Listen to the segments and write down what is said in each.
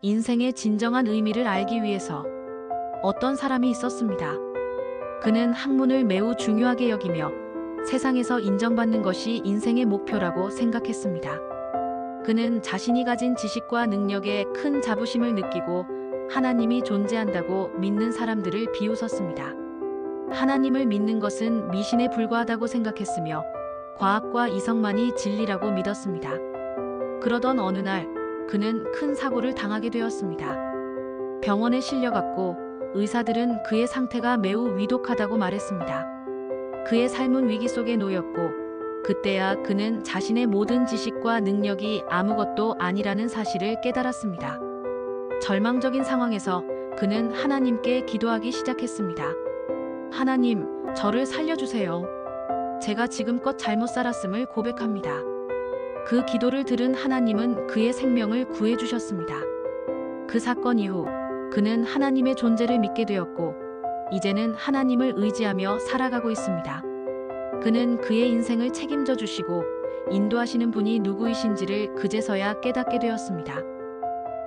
인생의 진정한 의미를 알기 위해서 어떤 사람이 있었습니다. 그는 학문을 매우 중요하게 여기며 세상에서 인정받는 것이 인생의 목표라고 생각했습니다. 그는 자신이 가진 지식과 능력에 큰 자부심을 느끼고 하나님이 존재한다고 믿는 사람들을 비웃었습니다. 하나님을 믿는 것은 미신에 불과하다고 생각했으며 과학과 이성만이 진리라고 믿었습니다. 그러던 어느 날 그는 큰 사고를 당하게 되었습니다. 병원에 실려갔고 의사들은 그의 상태가 매우 위독하다고 말했습니다. 그의 삶은 위기 속에 놓였고 그때야 그는 자신의 모든 지식과 능력이 아무것도 아니라는 사실을 깨달았습니다. 절망적인 상황에서 그는 하나님께 기도하기 시작했습니다. 하나님, 저를 살려주세요. 제가 지금껏 잘못 살았음을 고백합니다. 그 기도를 들은 하나님은 그의 생명을 구해주셨습니다. 그 사건 이후 그는 하나님의 존재를 믿게 되었고 이제는 하나님을 의지하며 살아가고 있습니다. 그는 그의 인생을 책임져 주시고 인도하시는 분이 누구이신지를 그제서야 깨닫게 되었습니다.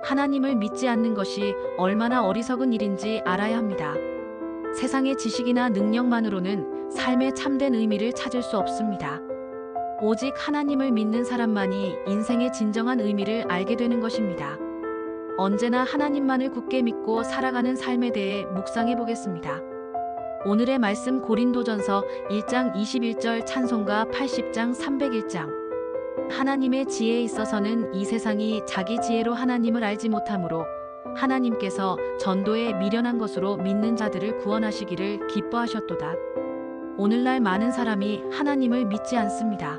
하나님을 믿지 않는 것이 얼마나 어리석은 일인지 알아야 합니다. 세상의 지식이나 능력만으로는 삶의 참된 의미를 찾을 수 없습니다. 오직 하나님을 믿는 사람만이 인생의 진정한 의미를 알게 되는 것입니다. 언제나 하나님만을 굳게 믿고 살아가는 삶에 대해 묵상해 보겠습니다. 오늘의 말씀 고린도전서 1장 21절 찬송가 80장 301장. 하나님의 지혜에 있어서는 이 세상이 자기 지혜로 하나님을 알지 못하므로 하나님께서 전도에 미련한 것으로 믿는 자들을 구원하시기를 기뻐하셨도다. 오늘날 많은 사람이 하나님을 믿지 않습니다.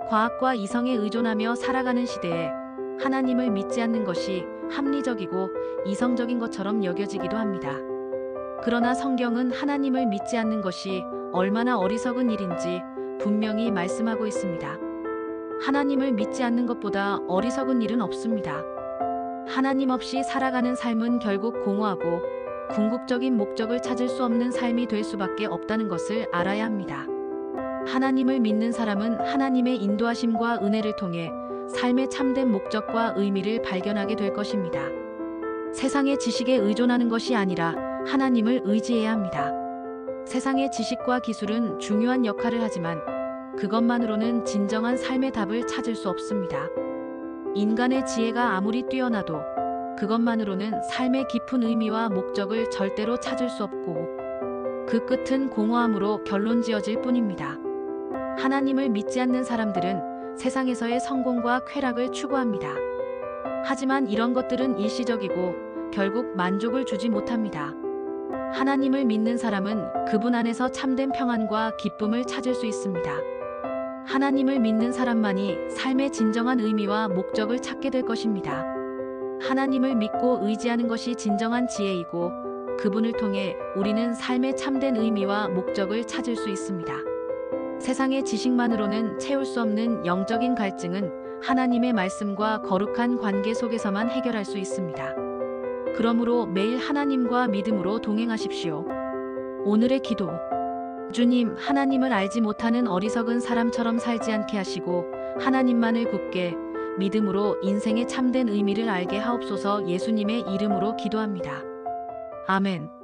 과학과 이성에 의존하며 살아가는 시대에 하나님을 믿지 않는 것이 합리적이고 이성적인 것처럼 여겨지기도 합니다. 그러나 성경은 하나님을 믿지 않는 것이 얼마나 어리석은 일인지 분명히 말씀하고 있습니다. 하나님을 믿지 않는 것보다 어리석은 일은 없습니다. 하나님 없이 살아가는 삶은 결국 공허하고 궁극적인 목적을 찾을 수 없는 삶이 될 수밖에 없다는 것을 알아야 합니다. 하나님을 믿는 사람은 하나님의 인도하심과 은혜를 통해 삶의 참된 목적과 의미를 발견하게 될 것입니다. 세상의 지식에 의존하는 것이 아니라 하나님을 의지해야 합니다. 세상의 지식과 기술은 중요한 역할을 하지만 그것만으로는 진정한 삶의 답을 찾을 수 없습니다. 인간의 지혜가 아무리 뛰어나도 그것만으로는 삶의 깊은 의미와 목적을 절대로 찾을 수 없고 그 끝은 공허함으로 결론지어질 뿐입니다. 하나님을 믿지 않는 사람들은 세상에서의 성공과 쾌락을 추구합니다. 하지만 이런 것들은 일시적이고 결국 만족을 주지 못합니다. 하나님을 믿는 사람은 그분 안에서 참된 평안과 기쁨을 찾을 수 있습니다. 하나님을 믿는 사람만이 삶의 진정한 의미와 목적을 찾게 될 것입니다. 하나님을 믿고 의지하는 것이 진정한 지혜이고 그분을 통해 우리는 삶의 참된 의미와 목적을 찾을 수 있습니다. 세상의 지식만으로는 채울 수 없는 영적인 갈증은 하나님의 말씀과 거룩한 관계 속에서만 해결할 수 있습니다. 그러므로 매일 하나님과 믿음으로 동행하십시오. 오늘의 기도. 주님, 하나님을 알지 못하는 어리석은 사람처럼 살지 않게 하시고 하나님만을 굳게 믿음으로 인생의 참된 의미를 알게 하옵소서. 예수님의 이름으로 기도합니다. 아멘.